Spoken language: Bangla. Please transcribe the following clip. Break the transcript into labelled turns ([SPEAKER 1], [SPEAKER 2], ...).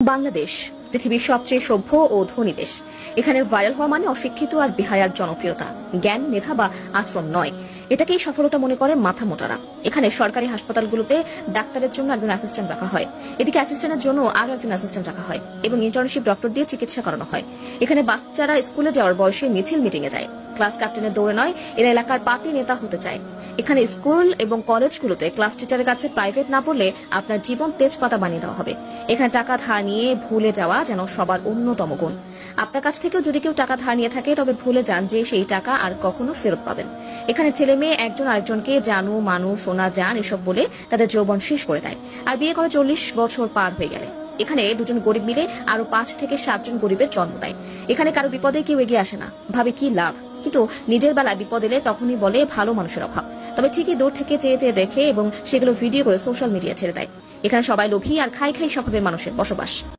[SPEAKER 1] বাংলাদেশ পৃথিবীর সবচেয়ে সভ্য ও ধনী দেশ। এখানে ভাইরাল হওয়া মানে অশিক্ষিত আর বেহায়ার জনপ্রিয়তা, জ্ঞান মেধা বা আশ্রম নয়। এটাকেই সফলতা মনে করে মাথা মোটারা। এখানে সরকারি হাসপাতালগুলোতে ডাক্তারের জন্য একজন অ্যাসিস্ট্যান্ট রাখা হয়, এদিকে অ্যাসিস্ট্যান্টের জন্য আরো একজন অ্যাসিস্ট্যান্ট রাখা হয় এবং ইন্টার্নশিপ ডক্টর দিয়ে চিকিৎসা করানো হয়। এখানে বাচ্চারা স্কুলে যাওয়ার বয়সে মিছিল মিটিংয়ে যায়, ক্লাস ক্যাপ্টেনের দৌড়ে নয়, এরা এলাকার পাতি নেতা হতে চায়। এখানে স্কুল এবং কলেজগুলোতে ক্লাস টিচারের কাছে প্রাইভেট না পড়লে আপনার জীবন তেজপাতা বানিয়ে দেওয়া হবে। এখানে টাকা ধার নিয়ে ভুলে যাওয়া যেন সবার অন্যতম গুণ। আপনার কাছ থেকেও যদি কেউ টাকা ধার নিয়ে থাকে তবে ভুলে যান যে সেই টাকা আর কখনো ফেরত পাবেন। এখানে ছেলে মেয়ে একজন আরেকজনকে জানু মানু সোনা জান এসব বলে তাদের যৌবন শেষ করে দেয়, আর বিয়ে করে 40 বছর পার হয়ে গেলে এখানে দুজন গরিব মিলে আরো 5 থেকে 7 জন গরিবের জন্ম দেয়। এখানে কারো বিপদে কেউ এগিয়ে আসে না, ভাবে কি লাভ, কিন্তু নিজের বেলায় বিপদ এলে তখনই বলে ভালো মানুষের অভাব। তবে ঠিকই দূর থেকে চেয়ে চেয়ে দেখে এবং সেগুলো ভিডিও করে সোশ্যাল মিডিয়া ছেড়ে দেয়। এখানে সবাই লোভী আর খাই খাই স্বভাবের মানুষের বসবাস।